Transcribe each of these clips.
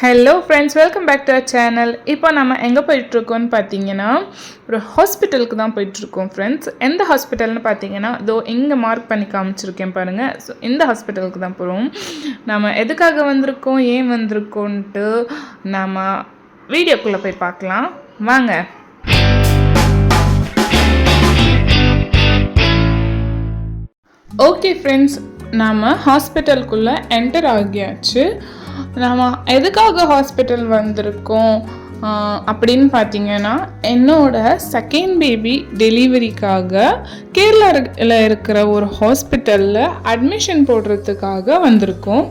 Hello friends, welcome back to our channel. இப்போ நம்ம எங்கே போயிட்டுருக்கோம்னு பார்த்தீங்கன்னா ஒரு ஹாஸ்பிட்டலுக்கு தான் போயிட்டுருக்கோம் ஃப்ரெண்ட்ஸ். எந்த ஹாஸ்பிட்டல்னு பார்த்தீங்கன்னா இதோ இங்கே மார்க் பண்ணி காமிச்சிருக்கேன் பாருங்கள். ஸோ இந்த ஹாஸ்பிட்டலுக்கு தான் போகிறோம். நம்ம எதுக்காக வந்திருக்கோம், ஏன் வந்திருக்கோன்ட்டு நம்ம வீடியோக்குள்ளே போய் பார்க்கலாம் வாங்க. ஓகே ஃப்ரெண்ட்ஸ், நாம் ஹாஸ்பிட்டலுக்குள்ளே என்டர் ஆகியாச்சு. நாம் எதுக்காக ஹாஸ்பிட்டல் வந்திருக்கோம் அப்படின்னு பார்த்தீங்கன்னா என்னோட செகண்ட் பேபி டெலிவரிக்காக கேரளாவில் இருக்கிற ஒரு ஹாஸ்பிட்டலில் அட்மிஷன் போடுறதுக்காக வந்திருக்கோம்.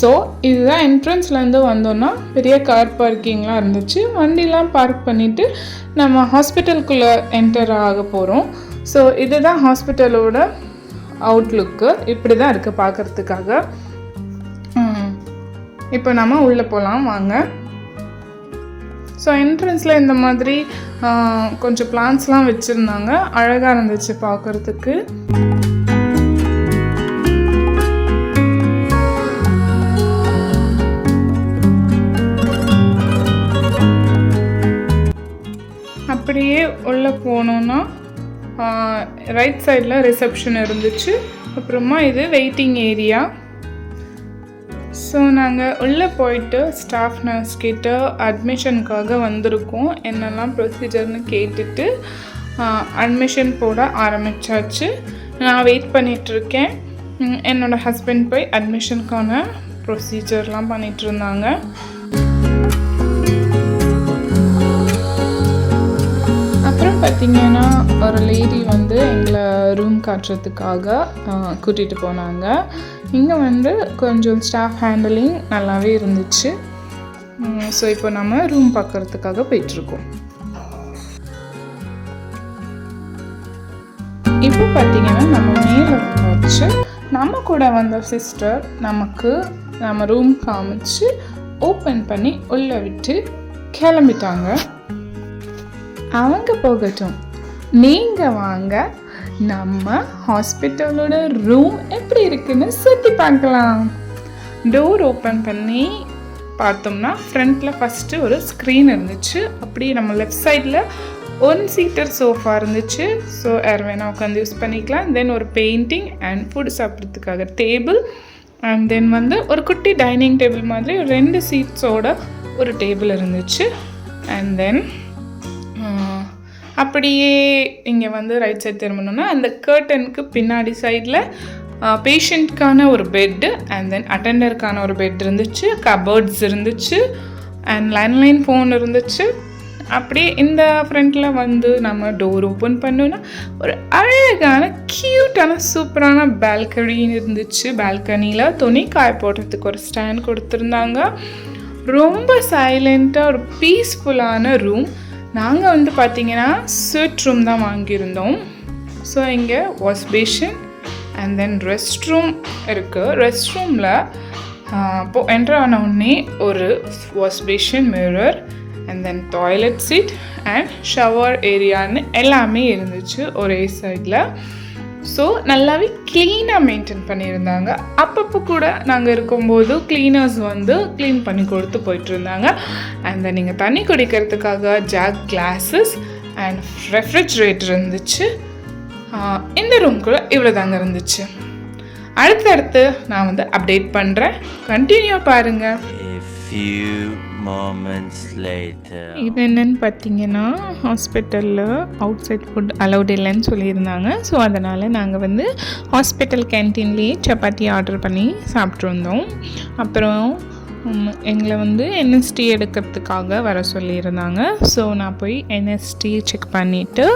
ஸோ இதுதான் என்ட்ரன்ஸ்லேருந்து வந்தோன்னா பெரிய கார் பார்க்கிங்லாம் இருந்துச்சு. வண்டிலாம் பார்க் பண்ணிவிட்டு நம்ம ஹாஸ்பிட்டலுக்குள்ளே என்டர் ஆக போகிறோம். ஸோ இதுதான் ஹாஸ்பிட்டலோட அவுட்லுக்கு. இப்படி தான் இருக்குது பார்க்குறதுக்காக. இப்போ நம்ம உள்ளே போகலாம் வாங்க. ஸோ என்ட்ரன்ஸில் இந்த மாதிரி கொஞ்சம் பிளான்ஸ்லாம் வச்சுருந்தாங்க, அழகாக இருந்துச்சு பார்க்குறதுக்கு. அப்படியே உள்ளே போனோன்னா ரைட் சைடில் ரிசப்ஷன் இருந்துச்சு. அப்புறமா இது வெயிட்டிங் ஏரியா. ஸோ நாங்கள் உள்ளே போயிட்டு ஸ்டாஃப் நர்ஸ் கிட்ட அட்மிஷனுக்காக வந்திருக்கோம். என்னெல்லாம் ப்ரொசீஜர்னு கேட்டுட்டு அட்மிஷன் போட ஆரம்பித்தாச்சு. நான் வெயிட் பண்ணிகிட்ருக்கேன். என்னோடய ஹஸ்பண்ட் போய் அட்மிஷனுக்கான ப்ரொசீஜர்லாம் பண்ணிகிட்ருந்தாங்க. அப்புறம் பார்த்திங்கன்னா ஒரு லேடி வந்து எங்களை ரூம் காட்டுறதுக்காக கூட்டிகிட்டு போனாங்க. இங்கே வந்து கொஞ்சம் ஸ்டாஃப் ஹேண்டலிங் நல்லாவே இருந்துச்சு. ஸோ இப்போ நம்ம ரூம் பார்க்குறதுக்காக போயிட்டுருக்கோம். இப்போ பார்த்திங்கன்னா நம்ம மேலே வந்தாச்சு. நம்ம கூட வந்த சிஸ்டர் நம்ம ரூம் காமிச்சு ஓப்பன் பண்ணி உள்ளே விட்டு கிளம்பிட்டாங்க. அவங்க போகட்டும், நீங்கள் வாங்க நம்ம ஹாஸ்பிட்டலோட ரூம் எப்படி இருக்குன்னு சுற்றி பார்க்கலாம். டோர் ஓப்பன் பண்ணி பார்த்தோம்னா ஃப்ரண்ட்டில் ஃபஸ்ட்டு ஒரு ஸ்க்ரீன் இருந்துச்சு. அப்படியே நம்ம லெஃப்ட் சைடில் 1 சீட்டர் சோஃபா இருந்துச்சு. ஸோ யார் வேணால் உட்காந்து யூஸ் பண்ணிக்கலாம். தென் ஒரு பெயிண்டிங் அண்ட் ஃபுட் சாப்பிட்றதுக்காக டேபிள், அண்ட் தென் வந்து ஒரு குட்டி டைனிங் டேபிள் மாதிரி 2 சீட்ஸோட ஒரு டேபிள் இருந்துச்சு. அண்ட் தென் அப்படியே இங்கே வந்து ரைட் சைட் திரும்பணுன்னா அந்த கர்டனுக்கு பின்னாடி சைடில் பேஷண்ட்கான ஒரு பெட்டு, அண்ட் தென் அட்டெண்டருக்கான ஒரு பெட் இருந்துச்சு, கபோர்ட்ஸ் இருந்துச்சு, அண்ட் லேண்ட்லைன் ஃபோன் இருந்துச்சு. அப்படியே இந்த ஃப்ரண்ட்டில் வந்து நம்ம டோர் ஓப்பன் பண்ணோன்னா ஒரு அழகான க்யூட்டான சூப்பரான பால்கனி இருந்துச்சு. பால்கனியில் துணி காய போடுறதுக்கு ஒரு ஸ்டாண்ட் கொடுத்துருந்தாங்க. ரொம்ப சைலண்ட்டாக ஒரு பீஸ்ஃபுல்லான ரூம். நாங்கள் வந்து பார்த்திங்கன்னா ஸ்வீட் ரூம் தான் வாங்கியிருந்தோம். ஸோ இங்கே wash basin and then rest room இருக்குது. ரெஸ்ட் ரூமில் இப்போது என்ட்ரு ஆன உடனே ஒரு wash basin, mirror, and then toilet seat and shower ஏரியான்னு எல்லாமே இருந்துச்சு ஒரே சைடில். ஸோ நல்லாவே க்ளீனாக மெயின்டைன் பண்ணியிருந்தாங்க. அப்பப்போ கூட நாங்கள் இருக்கும்போது க்ளீனர்ஸ் வந்து க்ளீன் பண்ணி கொடுத்து போயிட்டுருந்தாங்க. அண்ட் தென் நீங்கள் தண்ணி குடிக்கிறதுக்காக ஜாக் கிளாஸஸ் அண்ட் ரெஃப்ரிஜரேட்டர் இருந்துச்சு. இந்த ரூம்குள்ளே இவ்வளோ தாங்க இருந்துச்சு. அடுத்தடுத்து நான் வந்து அப்டேட் பண்ணுறேன், கண்டினியூ பாருங்கள். இது என்னன்னு பார்த்தீங்கன்னா ஹாஸ்பிட்டலில் அவுட் சைட் ஃபுட் அலௌட் இல்லைன்னு சொல்லியிருந்தாங்க. ஸோ அதனால் நாங்கள் வந்து ஹாஸ்பிட்டல் கேன்டீன்லேயே சப்பாத்தி ஆர்டர் பண்ணி சாப்பிட்ருந்தோம். அப்புறம் எங்களை வந்து என்எஸ்டி எடுக்கிறதுக்காக வர சொல்லியிருந்தாங்க. ஸோ நான் போய் என்எஸ்டி செக் பண்ணிவிட்டு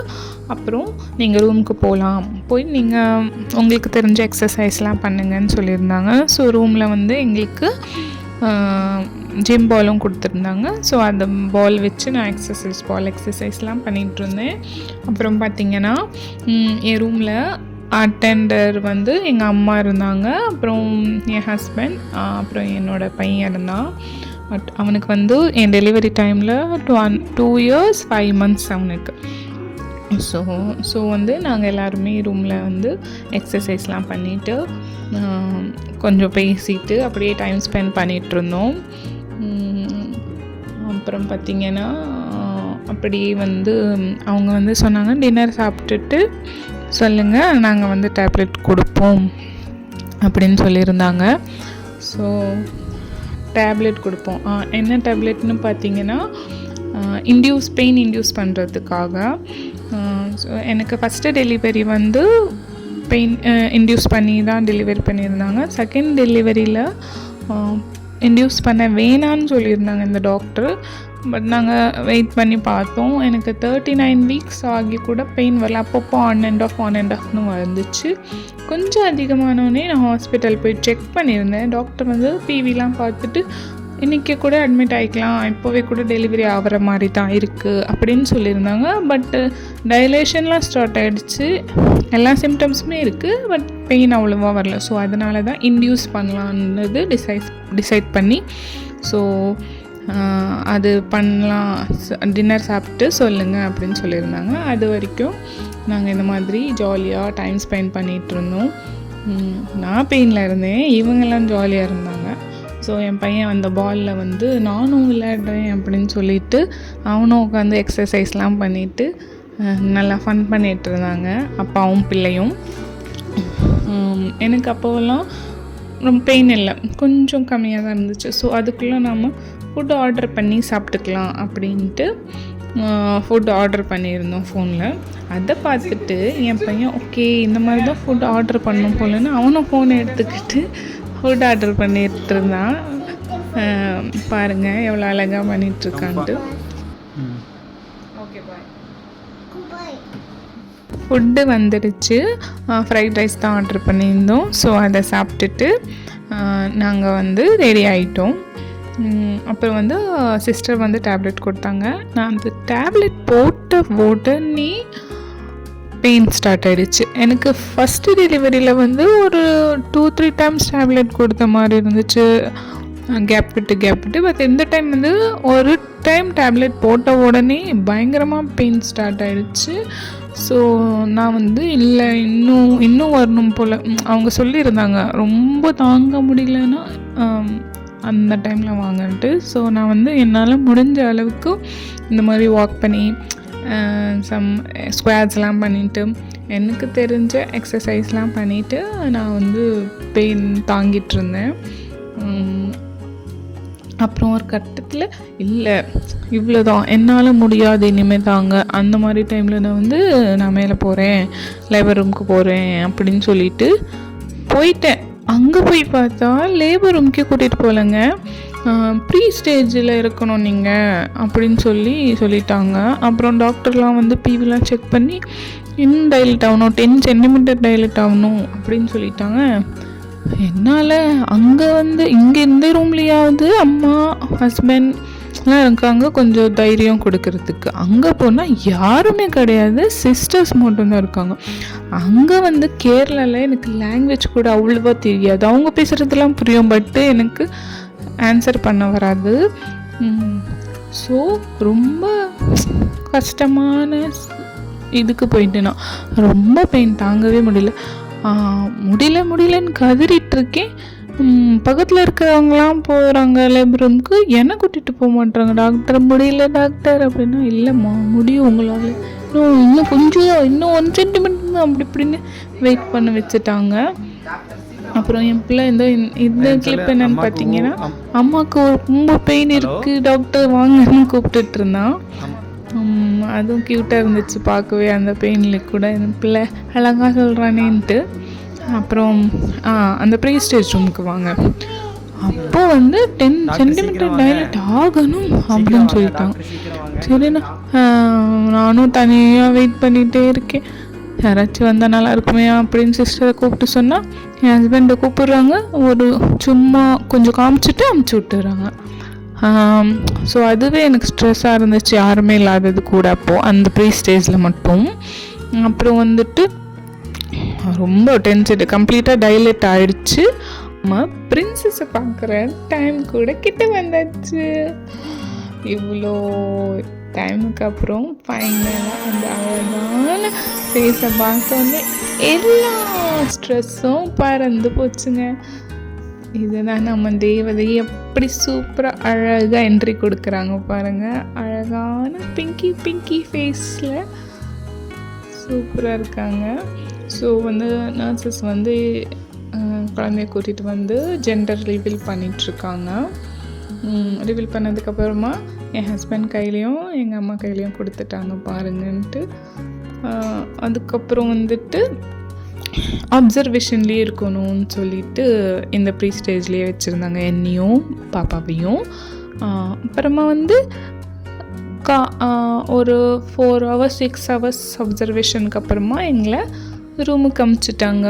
அப்புறம் நீங்கள் ரூமுக்கு போகலாம், போய் நீங்கள் உங்களுக்கு தெரிஞ்ச எக்ஸசைஸ்லாம் பண்ணுங்கன்னு சொல்லியிருந்தாங்க. ஸோ ரூமில் வந்து எங்களுக்கு ஜிம் பாலும் கொடுத்துருந்தாங்க. ஸோ அந்த பால் வச்சு நான் பால் எக்ஸசைஸ்லாம் பண்ணிகிட்ருந்தேன். அப்புறம் பார்த்திங்கன்னா என் ரூமில் அட்டெண்டர் வந்து எங்கள் அம்மா இருந்தாங்க, அப்புறம் என் ஹஸ்பண்ட், அப்புறம் என்னோடய பையன் இருந்தான். அவனுக்கு வந்து என் டெலிவரி டைமில் 2 years 5 months அவனுக்கு. ஸோ வந்து நாங்கள் எல்லாருமே ரூமில் வந்து எக்ஸசைஸ்லாம் பண்ணிவிட்டு கொஞ்சம் பேசிட்டு அப்படியே டைம் ஸ்பெண்ட் பண்ணிகிட்ருந்தோம். அப்புறம் பார்த்திங்கன்னா அப்படியே வந்து அவங்க வந்து சொன்னாங்க, டின்னர் சாப்பிட்டுட்டு சொல்லுங்கள், நாங்கள் வந்து டேப்லெட் கொடுப்போம் அப்படின்னு சொல்லியிருந்தாங்க. ஸோ டேப்லெட் கொடுப்போம். என்ன டேப்லெட்னு பார்த்திங்கன்னா பெயின் இன்டியூஸ் பண்ணுறதுக்காக. ஸோ எனக்கு ஃபஸ்ட்டு டெலிவரி வந்து பெயின் இன்டியூஸ் பண்ணி தான் டெலிவரி பண்ணியிருந்தாங்க. செகண்ட் டெலிவரியில் இன்டியூஸ் பண்ண வேணான்னு சொல்லியிருந்தாங்க இந்த டாக்டர். பட் நாங்கள் வெயிட் பண்ணி பார்த்தோம். எனக்கு 39 வீக்ஸ் ஆகி கூட பெயின் வரல. அப்பப்போ ஆன் அண்ட் ஆஃப்னு வந்துச்சு. கொஞ்சம் அதிகமானோடனே நான் ஹாஸ்பிட்டல் போய் செக் பண்ணியிருந்தேன். டாக்டர் வந்து பிவிலாம் பார்த்துட்டு இன்றைக்கி கூட அட்மிட் ஆகிக்கலாம், இப்போவே கூட டெலிவரி ஆகிற மாதிரி தான் இருக்குது அப்படின்னு சொல்லியிருந்தாங்க. பட் டைலேஷன்லாம் ஸ்டார்ட் ஆகிடுச்சு, எல்லா சிம்டம்ஸுமே இருக்குது, பட் பெயின் அவ்வளோவா வரல. ஸோ அதனால தான் இன்டியூஸ் பண்ணலான்றது டிசைட் பண்ணி ஸோ அது பண்ணலாம், டின்னர் சாப்பிட்டு சொல்லுங்கள் அப்படின்னு சொல்லியிருந்தாங்க. அது வரைக்கும் நாங்கள் இந்த மாதிரி ஜாலியாக டைம் ஸ்பெண்ட் பண்ணிகிட்டு இருந்தோம். நான் பெயினில் இருந்தேன், இவங்கெல்லாம் ஜாலியாக இருந்தாங்க. ஸோ என் பையன் அந்த பாலில் வந்து நானும் விளையாடுறேன் அப்படின்னு சொல்லிட்டு அவனும் உட்காந்து எக்ஸசைஸ்லாம் பண்ணிவிட்டு நல்லா ஃபன் பண்ணிகிட்டு இருந்தாங்க, அப்பாவும் பிள்ளையும். எனக்கு அப்போவெல்லாம் ரொம்ப பெயின் இல்லை, கொஞ்சம் கம்மியாக தான் இருந்துச்சு. ஸோ அதுக்குள்ளே நம்ம ஃபுட் ஆர்டர் பண்ணி சாப்பிட்டுக்கலாம் அப்படின்ட்டு ஃபுட் ஆர்டர் பண்ணியிருந்தோம் ஃபோனில். அதை பார்த்துட்டு என் பையன் ஓகே இந்த மாதிரி தான் ஃபுட் ஆர்டர் பண்ணணும் போலன்னு அவனும் ஃபோனை எடுத்துக்கிட்டு ஃபுட் ஆர்டர் பண்ணிகிட்டு இருந்தான். பாருங்கள் எவ்வளோ அழகாக பண்ணிகிட்ருக்கான்ட்டு. ஃபுட்டு வந்துடுச்சு, ஃப்ரைட் ரைஸ் தான் ஆர்டர் பண்ணியிருந்தோம். ஸோ அதை சாப்பிட்டுட்டு நாங்கள் வந்து ரெடி ஆகிட்டோம். அப்புறம் வந்து சிஸ்டர் வந்து டேப்லெட் கொடுத்தாங்க. நான் அந்த டேப்லெட் போட்ட உடனே பெயின் ஸ்டார்ட் ஆகிடுச்சு. எனக்கு ஃபஸ்ட்டு டெலிவரியில் வந்து ஒரு 2-3 டைம்ஸ் டேப்லெட் கொடுத்த மாதிரி இருந்துச்சு, கேப் விட்டு. பட் இந்த டைம் வந்து ஒரு டைம் டேப்லெட் போட்ட உடனே பயங்கரமாக பெயின் ஸ்டார்ட் ஆகிடுச்சு. ஸோ நான் வந்து இல்லை இன்னும் வரணும் போல் அவங்க சொல்லியிருந்தாங்க, ரொம்ப தாங்க முடியலன்னா அந்த டைமில் வாங்கன்ட்டு. ஸோ நான் வந்து என்னால் முடிஞ்ச அளவுக்கு இந்த மாதிரி வாக் பண்ணி சம் ஸ்குவாட்ஸ்லாம் பண்ணிவிட்டு எனக்கு தெரிஞ்ச எக்ஸசைஸ்லாம் பண்ணிவிட்டு நான் வந்து பெயின் தாங்கிட்டு இருந்தேன். அப்புறம் ஒரு கட்டத்தில் இல்லை இவ்வளோதான், என்னால் முடியாது இனிமேல் தாங்க, அந்த மாதிரி டைமில் நான் மேலே போகிறேன், லேபர் ரூமுக்கு போகிறேன் அப்படின்னு சொல்லிட்டு போயிட்டேன். அங்கே போய் பார்த்தா லேபர் ரூமுக்கே கூட்டிகிட்டு போகலங்க, ப்ரீ ஸ்டேஜில் இருக்கணும் நீங்கள் அப்படின்னு சொல்லிட்டாங்க. அப்புறம் டாக்டர்லாம் வந்து பிவிலாம் செக் பண்ணி இன்னும் டைலட் ஆகணும், 10 சென்டிமீட்டர் டைலட் ஆகணும் அப்படின்னு சொல்லிட்டாங்க. என்னால் அங்கே வந்து இங்கே இந்த ரூம்லேயாவது அம்மா ஹஸ்பண்ட்லாம் இருக்காங்க கொஞ்சம் தைரியம் கொடுக்கறதுக்கு, அங்கே போனால் யாருமே கிடையாது, சிஸ்டர்ஸ் மட்டும்தான் இருக்காங்க. அங்கே வந்து கேரளாவில் எனக்கு லாங்குவேஜ் கூட அவ்வளோவா தெரியாது, அவங்க பேசுகிறதுலாம் புரியும், பட்டு எனக்கு ஆன்சர் பண்ண வராது. ஸோ ரொம்ப கஷ்டமான இதுக்கு போயிட்டேன்னா ரொம்ப பெயின் தாங்கவே முடியலன்னு கதறிட்டுருக்கேன். பக்கத்தில் இருக்கிறவங்களாம் போகிறாங்க லேபர் ரூமுக்கு, என்னை கூட்டிகிட்டு போக மாட்டாங்க. டாக்டர் முடியல டாக்டர் அப்படின்னா, இல்லைம்மா முடியும் உங்களால், இன்னும் 1 சென்டிமீட்டர் அப்படி இப்படின்னு வெயிட் பண்ண வச்சுட்டாங்க. அப்புறம் என் பிள்ளை இந்த கிளிப் என்னன்னு பார்த்தீங்கன்னா, அம்மாவுக்கு ரொம்ப பெயின் இருக்குது டாக்டர் வாங்கன்னு கூப்பிட்டுட்டு இருந்தான். அதுவும் க்யூட்டாக இருந்துச்சு பார்க்கவே, அந்த பெயினில் கூட என் பிள்ளை அழகாக சொல்கிறானேன்ட்டு. அப்புறம் அந்த ப்ரீ ஸ்டேஜ் ரூமுக்கு வாங்க, அப்போது வந்து 10 சென்டிமீட்டர் டைலட் ஆகணும் அப்படின்னு சொல்லிட்டாங்க. சரிண்ணா, நானும் தனியாக வெயிட் பண்ணிகிட்டே இருக்கேன், யாராச்சும் வந்தால் நல்லா இருக்குமே அப்படின்னு சிஸ்டரை கூப்பிட்டு சொன்னால் என் ஹஸ்பண்டை கூப்பிட்றாங்க, ஒரு சும்மா கொஞ்சம் காமிச்சிட்டு அமுச்சு விட்டுறாங்க. ஸோ அதுவே எனக்கு ஸ்ட்ரெஸ்ஸாக இருந்துச்சு, யாருமே இல்லாதது கூட அப்போது அந்த ப்ரீ ஸ்டேஜில் மட்டும். அப்புறம் வந்துட்டு ரொம்ப டென்ஷன், கம்ப்ளீட்டாக டைலேட் ஆகிடுச்சு. பிரின்சஸை பார்க்குற டைம் கூட கிட்ட வந்தாச்சு. இவ்வளோ டைமுக்கு அப்புறம் ஃபைனலாக அந்த அழகான ஃபேஸை பார்த்தோன்னே எல்லா ஸ்ட்ரெஸ்ஸும் பறந்து போச்சுங்க. இதுதான் நம்ம தேவதை எப்படி சூப்பராக அழகாக என்ட்ரி கொடுக்குறாங்க பாருங்கள். அழகான பிங்கி ஃபேஸில் சூப்பராக இருக்காங்க. ஸோ வந்து நர்சஸ் வந்து குழந்தைய கூட்டிகிட்டு வந்து ஜெண்டர் ரிவீல் பண்ணிகிட்ருக்காங்க. ரிவீல் பண்ணதுக்கப்புறமா என் ஹஸ்பண்ட் கையிலையும் எங்கள் அம்மா கையிலையும் கொடுத்துட்டாங்க பாருங்கன்ட்டு. அதுக்கப்புறம் வந்துட்டு அப்சர்வேஷன்லேயே இருக்கணும்னு சொல்லிட்டு இந்த ப்ரீ ஸ்டேஜ்லேயே வச்சுருந்தாங்க என்னையும் பாப்பாவையும். அப்புறமா வந்து ஒரு 4 hours 6 hours அப்சர்வேஷனுக்கு அப்புறமா எங்களை ரூமுக்கு அமுச்சிட்டாங்க.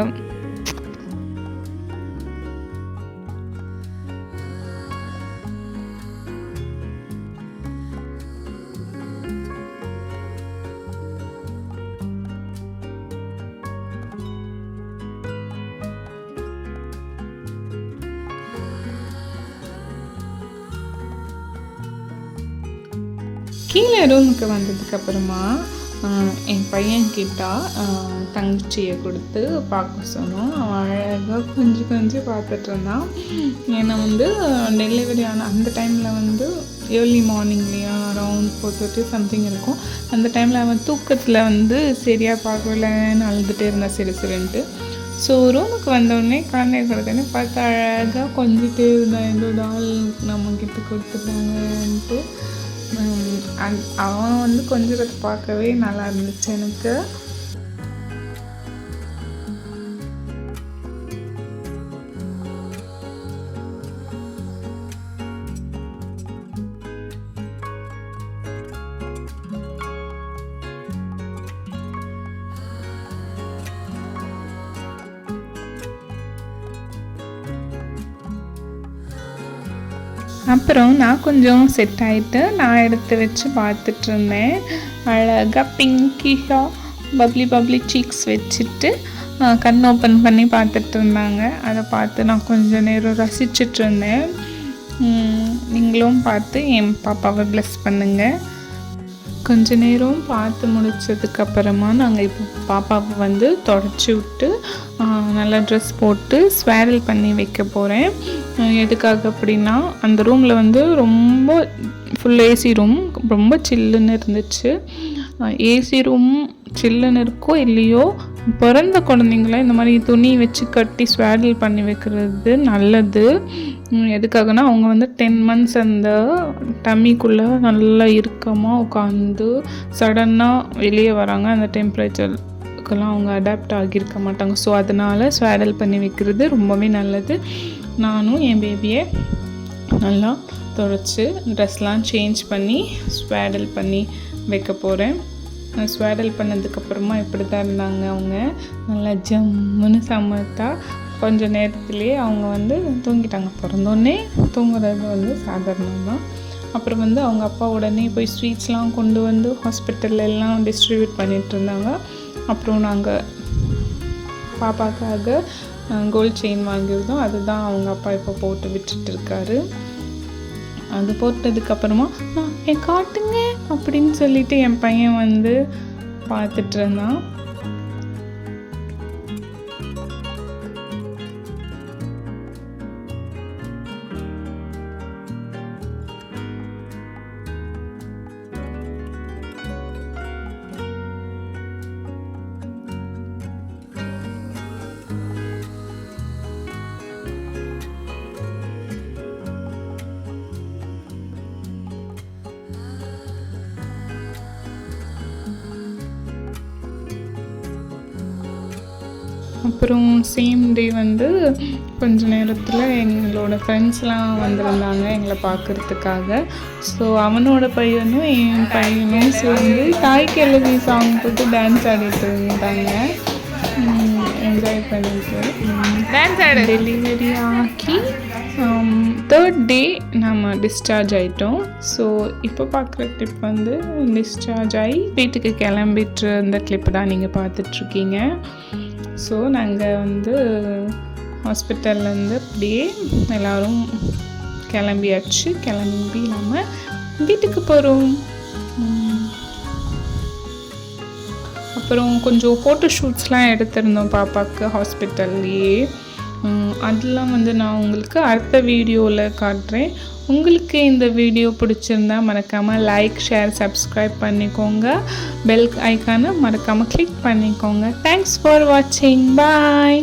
கீழே ரூமுக்கு வந்ததுக்கப்புறமா என் பையன்கிட்ட தங்கச்சியை கொடுத்து பார்க்க சொன்னோம். அவன் அழகாக கொஞ்சம் பார்த்துட்டு இருந்தான். ஏன்னா வந்து டெலிவரி ஆன அந்த டைமில் வந்து ஏர்லி மார்னிங்லேயா அரவுண்ட் 4:30 சம்திங் இருக்கும். அந்த டைமில் அவன் தூக்கத்தில் வந்து சரியாக பார்க்கலன்னு அழுதுகிட்டே இருந்தான் சிறுன்ட்டு. ஸோ ரூமுக்கு வந்தோடனே குழந்தைய கொடுத்தோடனே பார்த்து அழகாக கொஞ்சிட்டே இருந்தான். ஏதோ டால் நம்மக்கிட்ட கொடுத்துட்டாங்கன்ட்டு. அவன் வந்து கொஞ்சம் பார்க்கவே நல்லா இருந்துச்சு எனக்கு. அப்புறம் நான் கொஞ்சம் செட் ஆகிட்டு நான் எடுத்து வச்சு பார்த்துட்ருந்தேன். அழகாக பிங்கிஷாக பப்ளி சீக்ஸ் வச்சுட்டு கண் ஓப்பன் பண்ணி பார்த்துட்டு இருந்தாங்க. அதை பார்த்து நான் கொஞ்சம் நேரம் ரசிச்சிட்ருந்தேன். நீங்களும் பார்த்து என் பாப்பாவை ப்ளஸ் பண்ணுங்கள். கொஞ்ச நேரம் பார்த்து முடித்ததுக்கப்புறமா நாங்கள் இப்போ பாப்பாவை வந்து தொடச்சி விட்டு நல்லா ட்ரெஸ் போட்டு ஸ்வேரல் பண்ணி வைக்க போகிறேன். எதுக்காக அப்படின்னா அந்த ரூமில் வந்து ரொம்ப ஃபுல் ஏசி ரூம், ரொம்ப சில்லுன்னு இருந்துச்சு. ஏசி ரூம் சில்லுன்னு இருக்கோ இல்லையோ, பிறந்த குழந்தைங்கள இந்த மாதிரி துணி வச்சு கட்டி ஸ்வேரல் பண்ணி வைக்கிறது நல்லது. எதுக்காகனா அவங்க வந்து 10 months அந்த டம்மிக்குள்ளே நல்லா இறுக்கமாக உட்காந்து சடன்னாக வெளியே வராங்க. அந்த டெம்பரேச்சருக்கெல்லாம் அவங்க அடாப்ட் ஆகியிருக்க மாட்டாங்க. ஸோ அதனால் ஸ்வேரல் பண்ணி வைக்கிறது ரொம்பவே நல்லது. நானும் என் பேபியை நல்லா துடைச்சி ட்ரெஸ்லாம் சேஞ்ச் பண்ணி ஸ்வேரல் பண்ணி வைக்க போகிறேன். ஸ்வேரல் பண்ணதுக்கப்புறமா இப்படி தான் இருந்தாங்க அவங்க. நல்லா ஜம்முன்னு சமத்தா கொஞ்சம் நேரத்துலேயே அவங்க வந்து தூங்கிட்டாங்க. பிறந்தோடனே தூங்குறது வந்து சாதாரணம் தான். அப்புறம் வந்து அவங்க அப்பா உடனே போய் ஸ்வீட்ஸ்லாம் கொண்டு வந்து ஹாஸ்பிட்டல்லாம் டிஸ்ட்ரிபியூட் பண்ணிகிட்டு இருந்தாங்க. அப்புறம் நாங்கள் பாப்பாக்காக கோல்ட் செயின் வாங்கியிருந்தோம். அதுதான் அவங்க அப்பா இப்போ போட்டு விட்டுட்டு இருக்காரு. அது போட்டதுக்கப்புறமா என் காட்டுங்க அப்படின்னு சொல்லிட்டு என் பையன் வந்து பார்த்துட்டு இருந்தான். அப்புறம் சேம் டே வந்து கொஞ்ச நேரத்தில் எங்களோட ஃப்ரெண்ட்ஸ்லாம் வந்திருந்தாங்க எங்களை பார்க்குறதுக்காக. ஸோ அவனோட பையனும் என் பையனும் சேர்ந்து தாய்க்கு எழுதி சாங் போட்டு டான்ஸ் ஆடிட்டு இருந்தாங்க. என்ஜாய் பண்ணிட்டு டான்ஸ் ஆட டெலிவரி ஆக்கி 3rd day நம்ம டிஸ்சார்ஜ் ஆகிட்டோம். ஸோ இப்போ பார்க்குற கிளிப் வந்து டிஸ்சார்ஜ் ஆகி வீட்டுக்கு கிளம்பிட்டு இருந்த கிளிப்பு தான் நீங்கள் பார்த்துட்ருக்கீங்க. ஸோ நாங்கள் வந்து ஹாஸ்பிட்டல்லேருந்து அப்படியே எல்லோரும் கிளம்பியாச்சு. கிளம்பி நம்ம வீட்டுக்கு போகிறோம். அப்புறம் கொஞ்சம் ஃபோட்டோ ஷூட்ஸ்லாம் எடுத்திருந்தோம் பாப்பாவுக்கு ஹாஸ்பிட்டல்லையே. அதெல்லாம் வந்து நான் உங்களுக்கு அடுத்த வீடியோவில் காட்டுறேன். உங்களுக்கு இந்த வீடியோ பிடிச்சிருந்தா மறக்காமல் லைக், ஷேர், சப்ஸ்கிரைப் பண்ணிக்கோங்க. பெல் ஐக்கானை மறக்காமல் கிளிக் பண்ணிக்கோங்க. தேங்க்ஸ் ஃபார் வாட்சிங். பாய்.